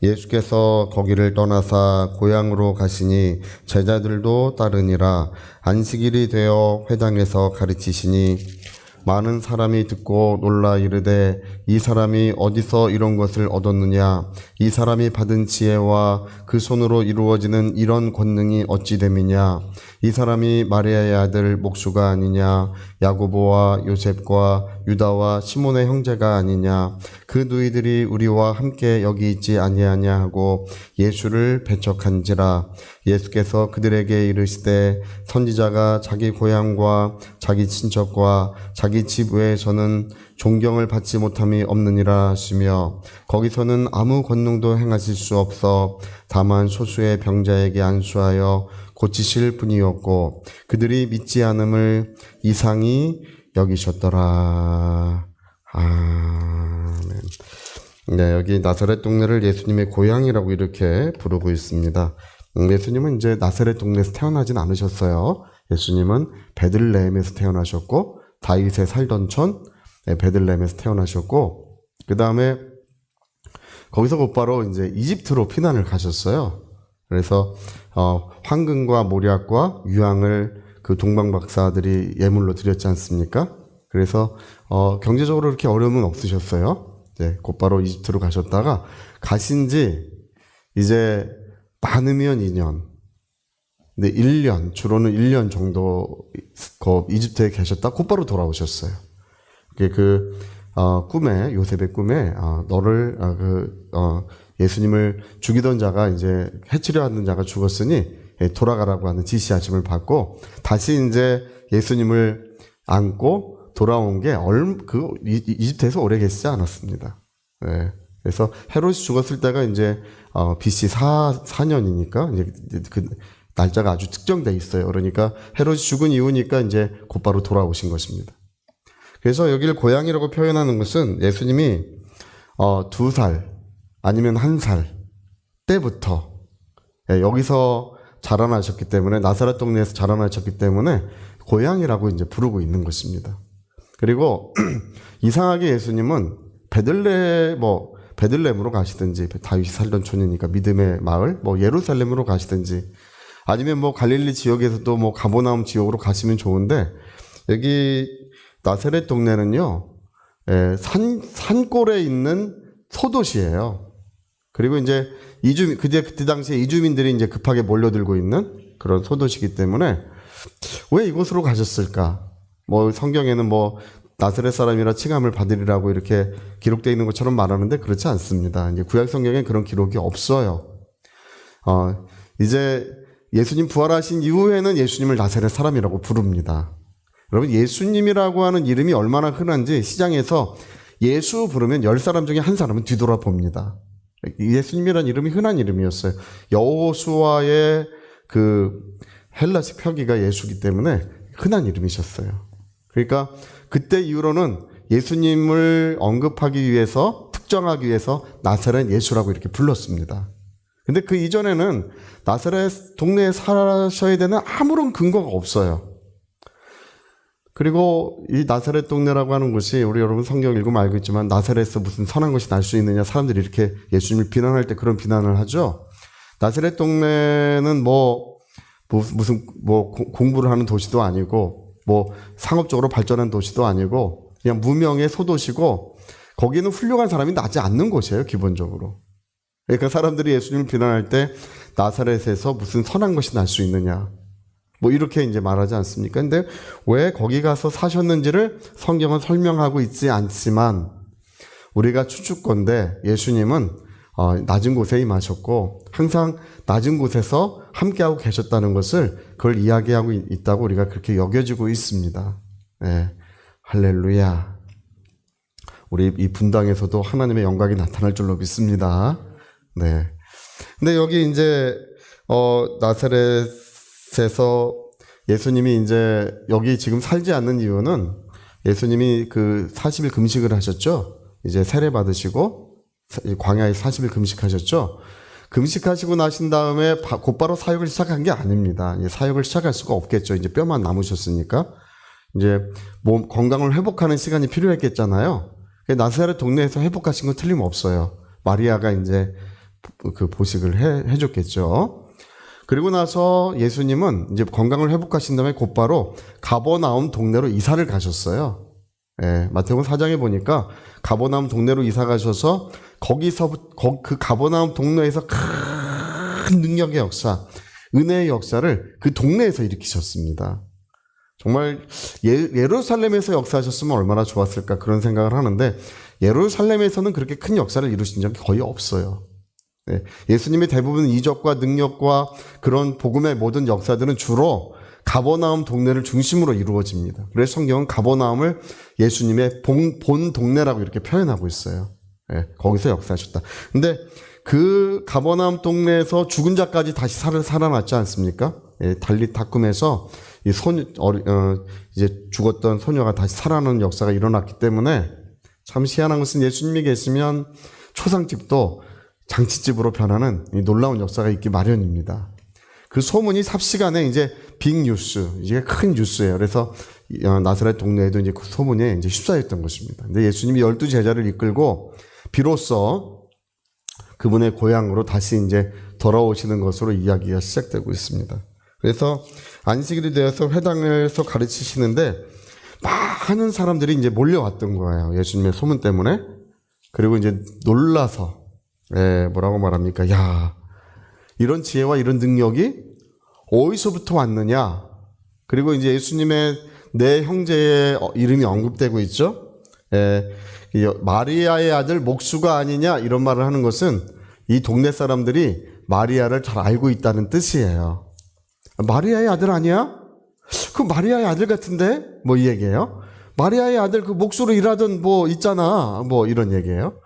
예수께서 거기를 떠나사 고향으로 가시니 제자들도 따르니라. 안식일이 되어 회당에서 가르치시니 많은 사람이 듣고 놀라 이르되 이 사람이 어디서 이런 것을 얻었느냐? 이 사람이 받은 지혜와 그 손으로 이루어지는 이런 권능이 어찌 됨이냐? 이 사람이 마리아의 아들 목수가 아니냐? 야고보와 요셉과 유다와 시몬의 형제가 아니냐? 그 누이들이 우리와 함께 여기 있지 아니하냐 하고 예수를 배척한지라. 예수께서 그들에게 이르시되 선지자가 자기 고향과 자기 친척과 자기 집 외에서는 존경을 받지 못함이 없느니라 하시며 거기서는 아무 권능도 행하실 수 없어 다만 소수의 병자에게 안수하여 고치실 뿐이었고 그들이 믿지 않음을 이상히 여기셨더라. 아멘. 네, 여기 나사렛 동네를 예수님의 고향이라고 이렇게 부르고 있습니다. 예수님은 이제 나사렛 동네에서 태어나진 않으셨어요. 예수님은 베들레헴에서 태어나셨고 다윗의 살던 촌 베들레헴에서 태어나셨고 그 다음에 거기서 곧바로 이제 이집트로 피난을 가셨어요. 그래서 황금과 모략과 유황을 그 동방박사들이 예물로 드렸지 않습니까? 그래서 경제적으로 그렇게 어려움은 없으셨어요. 네, 곧바로 이집트로 가셨다가 가신지 이제 많으면 2년, 근데 1년, 주로는 1년 정도 이집트에 계셨다 곧바로 돌아오셨어요. 꿈에, 요셉의 꿈에, 너를, 예수님을 죽이던 자가 이제 해치려 하는 자가 죽었으니 돌아가라고 하는 지시하심을 받고 다시 이제 예수님을 안고 돌아온 게 이집트에서 오래 계시지 않았습니다. 네. 그래서 헤롯이 죽었을 때가 이제 BC 4년이니까 이제 그 날짜가 아주 특정돼 있어요. 그러니까 헤롯이 죽은 이후니까 이제 곧바로 돌아오신 것입니다. 그래서 여기를 고향이라고 표현하는 것은 예수님이 2살 아니면 1살 때부터 여기서 자라나셨기 때문에 나사렛 동네에서 자라나셨기 때문에 고향이라고 이제 부르고 있는 것입니다. 그리고 이상하게 예수님은 베들레헴으로 가시든지 다윗이 살던 촌이니까 믿음의 마을 예루살렘으로 가시든지 아니면 갈릴리 지역에서도 가버나움 지역으로 가시면 좋은데 여기 나사렛 동네는요 산골에 있는 소도시예요. 그리고 이제 그때 당시에 이주민들이 이제 급하게 몰려들고 있는 그런 소도시이기 때문에 왜 이곳으로 가셨을까? 성경에는 나사렛 사람이라 칭함을 받으리라고 이렇게 기록되어 있는 것처럼 말하는데 그렇지 않습니다. 이제 구약 성경에 그런 기록이 없어요. 이제 예수님 부활하신 이후에는 예수님을 나사렛 사람이라고 부릅니다. 여러분 예수님이라고 하는 이름이 얼마나 흔한지 시장에서 예수 부르면 10사람 중에 1사람은 뒤돌아봅니다. 예수님이라는 이름이 흔한 이름이었어요. 여호수아의 그 헬라식 표기가 예수기 때문에 흔한 이름이셨어요. 그러니까 그때 이후로는 예수님을 언급하기 위해서 특정하기 위해서 나사렛 예수라고 이렇게 불렀습니다. 근데 그 이전에는 나사렛 동네에 사셔야 되는 아무런 근거가 없어요. 그리고 이 나사렛 동네라고 하는 곳이 우리 여러분 성경 읽으면 알고 있지만 나사렛에서 무슨 선한 것이 날 수 있느냐 사람들이 이렇게 예수님을 비난할 때 그런 비난을 하죠. 나사렛 동네는 무슨 공부를 하는 도시도 아니고 상업적으로 발전한 도시도 아니고 그냥 무명의 소도시고 거기는 훌륭한 사람이 나지 않는 곳이에요. 기본적으로. 그러니까 사람들이 예수님을 비난할 때 나사렛에서 무슨 선한 것이 날 수 있느냐 이렇게 이제 말하지 않습니까? 근데 왜 거기 가서 사셨는지를 성경은 설명하고 있지 않지만 우리가 추측건데 예수님은 낮은 곳에 임하셨고 항상 낮은 곳에서 함께하고 계셨다는 것을 그걸 이야기하고 있다고 우리가 그렇게 여겨지고 있습니다. 네. 할렐루야. 우리 이 분당에서도 하나님의 영광이 나타날 줄로 믿습니다. 네. 근데 여기 이제 나사렛에서 예수님이 이제 여기 지금 살지 않는 이유는 예수님이 그 40일 금식을 하셨죠. 이제 세례 받으시고 광야에 40일 금식하셨죠. 금식하시고 나신 다음에 곧바로 사역을 시작한 게 아닙니다. 이제 사역을 시작할 수가 없겠죠. 이제 뼈만 남으셨으니까 이제 몸 건강을 회복하는 시간이 필요했겠잖아요. 나사렛 동네에서 회복하신 건 틀림없어요. 마리아가 이제 그 보식을 해줬겠죠. 그리고 나서 예수님은 이제 건강을 회복하신 다음에 곧바로 가버나움 동네로 이사를 가셨어요. 예, 마태복음 4장에 보니까 가버나움 동네로 이사 가셔서 거기서 그 가버나움 동네에서 큰 능력의 역사, 은혜의 역사를 그 동네에서 일으키셨습니다. 정말 예루살렘에서 역사하셨으면 얼마나 좋았을까 그런 생각을 하는데 예루살렘에서는 그렇게 큰 역사를 이루신 적이 거의 없어요. 네, 예수님의 대부분 이적과 능력과 그런 복음의 모든 역사들은 주로 가버나움 동네를 중심으로 이루어집니다. 그래서 성경은 가버나움을 예수님의 본 동네라고 이렇게 표현하고 있어요. 네, 거기서 역사하셨다. 근데 그 가버나움 동네에서 죽은 자까지 다시 살아났지 않습니까? 예, 달리 닦음에서 이 이제 죽었던 소녀가 다시 살아나는 역사가 일어났기 때문에 참 희한한 것은 예수님이 계시면 초상집도 장치집으로 변하는 이 놀라운 역사가 있기 마련입니다. 그 소문이 삽시간에 이제 빅뉴스, 이게 큰 뉴스예요. 그래서 나사렛 동네에도 이제 그 소문에 이제 휩싸였던 것입니다. 근데 예수님이 12 제자를 이끌고 비로소 그분의 고향으로 다시 이제 돌아오시는 것으로 이야기가 시작되고 있습니다. 그래서 안식일이 되어서 회당에서 가르치시는데 많은 사람들이 이제 몰려왔던 거예요. 예수님의 소문 때문에. 그리고 이제 놀라서 뭐라고 말합니까? 야, 이런 지혜와 이런 능력이 어디서부터 왔느냐? 그리고 이제 예수님의 내 형제의 이름이 언급되고 있죠. 마리아의 아들 목수가 아니냐 이런 말을 하는 것은 이 동네 사람들이 마리아를 잘 알고 있다는 뜻이에요. 마리아의 아들 아니야? 그 마리아의 아들 같은데? 뭐 이 얘기예요. 마리아의 아들 그 목수로 일하던 뭐 있잖아. 뭐 이런 얘기예요.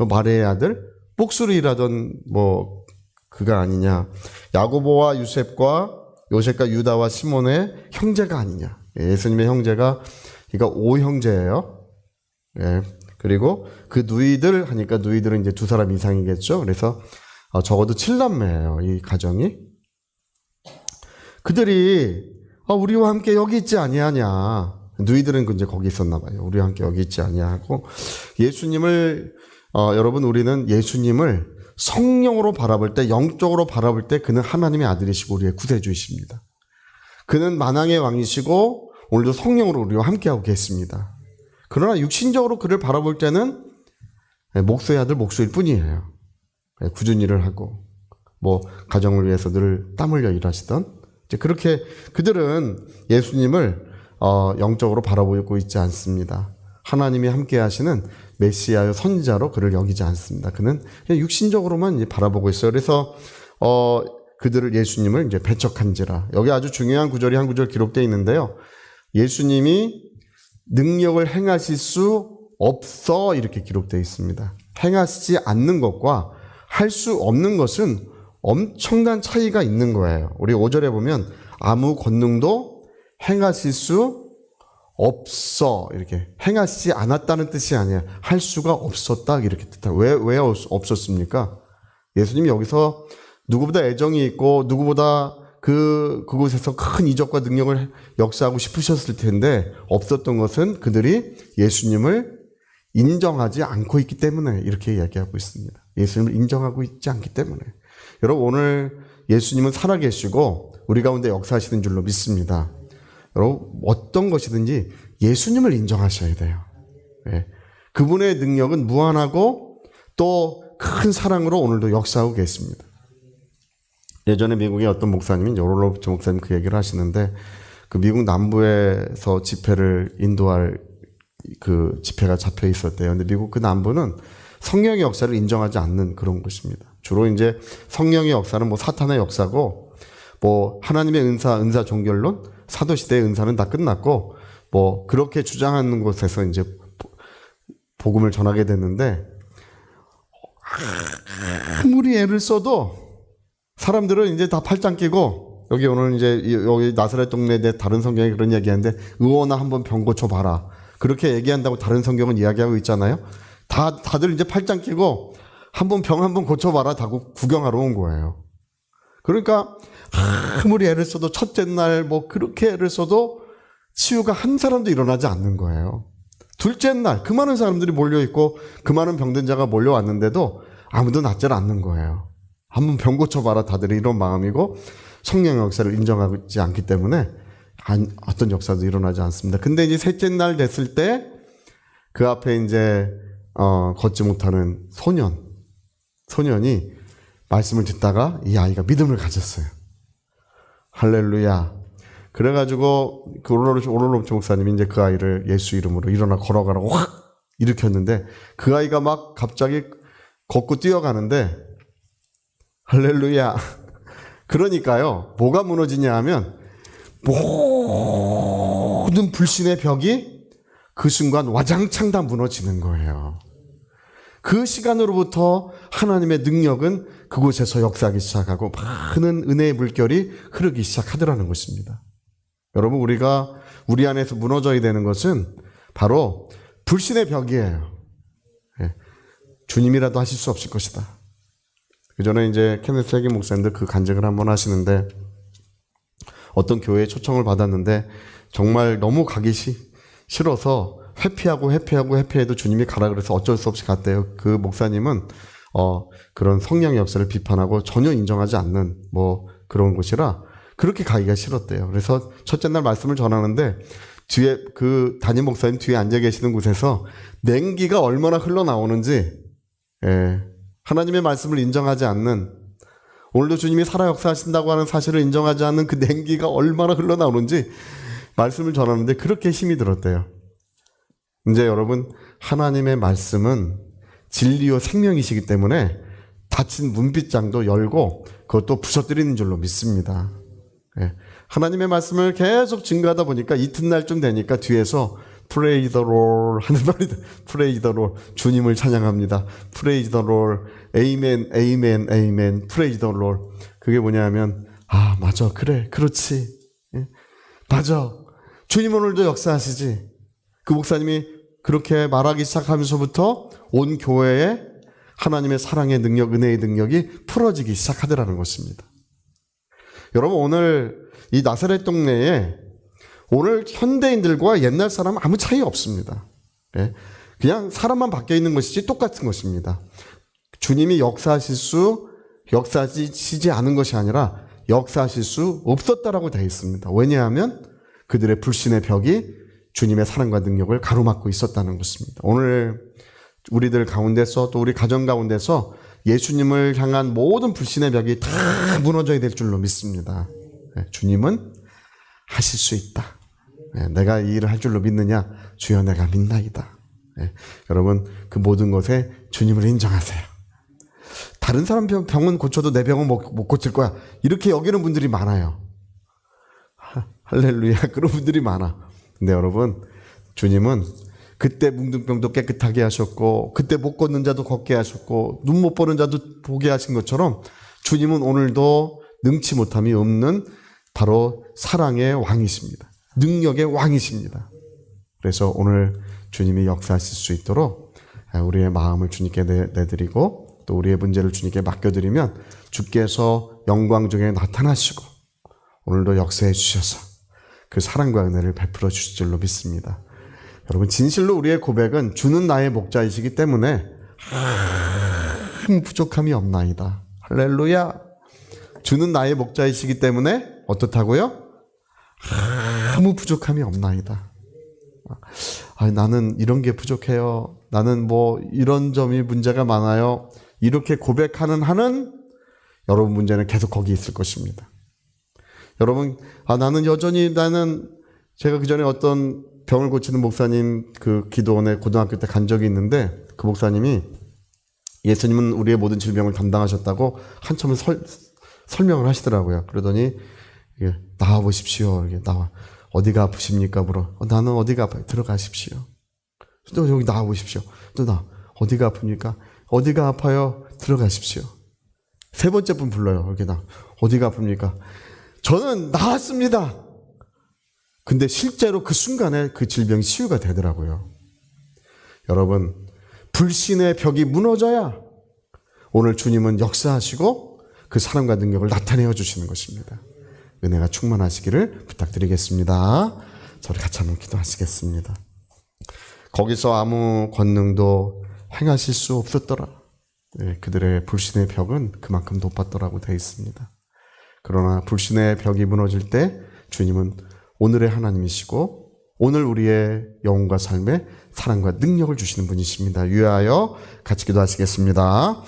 마리아의 아들 목수로 일하던 뭐 그가 아니냐. 야고보와 요셉과 유다와 시몬의 형제가 아니냐. 예수님의 형제가 그러니까 5형제예요. 예. 그리고 그 누이들 하니까 누이들은 이제 2사람 이상이겠죠. 그래서 적어도 7남매예요. 이 가정이. 그들이 우리와 함께 여기 있지 아니하냐. 누이들은 이제 거기 있었나 봐요. 우리와 함께 여기 있지 아니하고 예수님을 여러분 우리는 예수님을 성령으로 바라볼 때 영적으로 바라볼 때 그는 하나님의 아들이시고 우리의 구세주이십니다. 그는 만왕의 왕이시고 오늘도 성령으로 우리와 함께하고 계십니다. 그러나 육신적으로 그를 바라볼 때는 목수의 아들 목수일 뿐이에요. 굳은 일을 하고 뭐 가정을 위해서 늘 땀 흘려 일하시던 이제 그렇게 그들은 예수님을 영적으로 바라보고 있지 않습니다. 하나님이 함께 하시는 메시아의 선지자로 그를 여기지 않습니다. 그는 그냥 육신적으로만 이제 바라보고 있어요. 그래서 그들을 예수님을 이제 배척한지라. 여기 아주 중요한 구절이 한 구절 기록되어 있는데요. 예수님이 능력을 행하실 수 없어 이렇게 기록되어 있습니다. 행하시지 않는 것과 할 수 없는 것은 엄청난 차이가 있는 거예요. 우리 5절에 보면 아무 권능도 행하실 수 없어 이렇게 행하시지 않았다는 뜻이 아니야. 할 수가 없었다 이렇게 뜻하고 왜 없었습니까? 예수님이 여기서 누구보다 애정이 있고 누구보다 그곳에서 큰 이적과 능력을 역사하고 싶으셨을 텐데 없었던 것은 그들이 예수님을 인정하지 않고 있기 때문에 이렇게 이야기하고 있습니다. 예수님을 인정하고 있지 않기 때문에. 여러분 오늘 예수님은 살아계시고 우리 가운데 역사하시는 줄로 믿습니다. 여러분 어떤 것이든지 예수님을 인정하셔야 돼요. 네. 그분의 능력은 무한하고 또 큰 사랑으로 오늘도 역사하고 계십니다. 예전에 미국의 어떤 목사님이 요롤로부터 목사님 그 얘기를 하시는데 그 미국 남부에서 집회를 인도할 그 집회가 잡혀 있었대요. 근데 미국 그 남부는 성령의 역사를 인정하지 않는 그런 곳입니다. 주로 이제 성령의 역사는 뭐 사탄의 역사고 뭐 하나님의 은사 종결론, 사도시대의 은사는 다 끝났고 뭐 그렇게 주장하는 곳에서 이제 복음을 전하게 됐는데 아무리 애를 써도 사람들은 이제 다 팔짱 끼고 여기 오늘 이제 여기 나사렛 동네에 다른 성경에 그런 얘기하는데 의원아 한번 병 고쳐봐라. 그렇게 얘기한다고 다른 성경은 이야기하고 있잖아요. 다들 이제 팔짱 끼고 한번 병 한번 고쳐봐라 다고 구경하러 온 거예요. 그러니까 아무리 애를 써도 첫째 날 뭐 그렇게 애를 써도 치유가 한 사람도 일어나지 않는 거예요. 둘째 날 그 많은 사람들이 몰려있고 그 많은 병든 자가 몰려왔는데도 아무도 낫질 않는 거예요. 한번 병 고쳐봐라 다들 이런 마음이고 성령의 역사를 인정하지 않기 때문에 어떤 역사도 일어나지 않습니다. 근데 이제 셋째 날 됐을 때 그 앞에 이제 걷지 못하는 소년이 말씀을 듣다가 이 아이가 믿음을 가졌어요. 할렐루야. 그래가지고 그 오로로치 목사님이 이제 그 아이를 예수 이름으로 일어나 걸어가라고 확 일으켰는데 그 아이가 막 갑자기 걷고 뛰어가는데 할렐루야. 그러니까요, 뭐가 무너지냐 하면 모든 불신의 벽이 그 순간 와장창 다 무너지는 거예요. 그 시간으로부터 하나님의 능력은 그곳에서 역사하기 시작하고 많은 은혜의 물결이 흐르기 시작하더라는 것입니다. 여러분, 우리가 우리 안에서 무너져야 되는 것은 바로 불신의 벽이에요. 주님이라도 하실 수 없을 것이다. 그 전에 이제 케네스 해긴 목사님들 그 간증을 한번 하시는데 어떤 교회에 초청을 받았는데 정말 너무 가기 싫어서 회피해도 주님이 가라 그래서 어쩔 수 없이 갔대요. 그 목사님은 그런 성령의 역사를 비판하고 전혀 인정하지 않는 그런 곳이라 그렇게 가기가 싫었대요. 그래서 첫째 날 말씀을 전하는데 뒤에 그 담임 목사님 뒤에 앉아 계시는 곳에서 냉기가 얼마나 흘러나오는지, 하나님의 말씀을 인정하지 않는, 오늘도 주님이 살아 역사하신다고 하는 사실을 인정하지 않는 그 냉기가 얼마나 흘러나오는지 말씀을 전하는데 그렇게 힘이 들었대요. 이제 여러분, 하나님의 말씀은 진리요 생명이시기 때문에 닫힌 문빗장도 열고 그것도 부서뜨리는 줄로 믿습니다. 하나님의 말씀을 계속 증거하다 보니까 이튿날쯤 되니까 뒤에서 Praise the Lord 하는 말이 Praise the Lord, 주님을 찬양합니다. Praise the Lord, Amen, Amen, Amen, Praise the Lord. 그게 뭐냐면 맞아, 그래, 그렇지, 맞아, 주님 오늘도 역사하시지. 그 목사님이 그렇게 말하기 시작하면서부터 온 교회에 하나님의 사랑의 능력, 은혜의 능력이 풀어지기 시작하더라는 것입니다. 여러분, 오늘 이 나사렛 동네에 오늘 현대인들과 옛날 사람은 아무 차이 없습니다. 그냥 사람만 바뀌어 있는 것이지 똑같은 것입니다. 주님이 역사하시지 않은 것이 아니라 역사하실 수 없었다라고 되어 있습니다. 왜냐하면 그들의 불신의 벽이 주님의 사랑과 능력을 가로막고 있었다는 것입니다. 오늘 우리들 가운데서 또 우리 가정 가운데서 예수님을 향한 모든 불신의 벽이 다 무너져야 될 줄로 믿습니다. 주님은 하실 수 있다. 내가 이 일을 할 줄로 믿느냐? 주여 내가 믿나이다. 여러분, 그 모든 것에 주님을 인정하세요. 다른 사람 병은 고쳐도 내 병은 못 고칠 거야, 이렇게 여기는 분들이 많아요. 할렐루야, 그런 분들이 많아. 근데 여러분, 주님은 그때 뭉든 병도 깨끗하게 하셨고 그때 못 걷는 자도 걷게 하셨고 눈 못 보는 자도 보게 하신 것처럼 주님은 오늘도 능치 못함이 없는 바로 사랑의 왕이십니다. 능력의 왕이십니다. 그래서 오늘 주님이 역사하실 수 있도록 우리의 마음을 주님께 내드리고 또 우리의 문제를 주님께 맡겨드리면 주께서 영광 중에 나타나시고 오늘도 역사해 주셔서 그 사랑과 은혜를 베풀어 주실 줄로 믿습니다. 여러분, 진실로 우리의 고백은 주는 나의 목자이시기 때문에 아무 부족함이 없나이다. 할렐루야. 주는 나의 목자이시기 때문에 어떻다고요? 아무 부족함이 없나이다. 나는 이런 게 부족해요. 나는 이런 점이 문제가 많아요. 이렇게 고백하는 한은 여러분 문제는 계속 거기 있을 것입니다. 여러분, 제가 그 전에 어떤 병을 고치는 목사님 그 기도원에 고등학교 때 간 적이 있는데 그 목사님이 예수님은 우리의 모든 질병을 담당하셨다고 한참을 설명을 하시더라고요. 그러더니 나와 보십시오. 나와. 어디가 아프십니까? 물어. 나는 어디가 아파요? 들어가십시오. 또 여기 나와 보십시오. 또 어디가 아픕니까? 어디가 아파요? 들어가십시오. 세 번째 분 불러요. 여기 어디가 아픕니까? 저는 나았습니다. 근데 실제로 그 순간에 그 질병이 치유가 되더라고요. 여러분, 불신의 벽이 무너져야 오늘 주님은 역사하시고 그 사랑과 능력을 나타내어 주시는 것입니다. 은혜가 충만하시기를 부탁드리겠습니다. 저를 같이 한번 기도하시겠습니다. 거기서 아무 권능도 행하실 수 없었더라. 네, 그들의 불신의 벽은 그만큼 높았더라고 되어 있습니다. 그러나 불신의 벽이 무너질 때 주님은 오늘의 하나님이시고 오늘 우리의 영혼과 삶에 사랑과 능력을 주시는 분이십니다. 위하여 같이 기도하시겠습니다.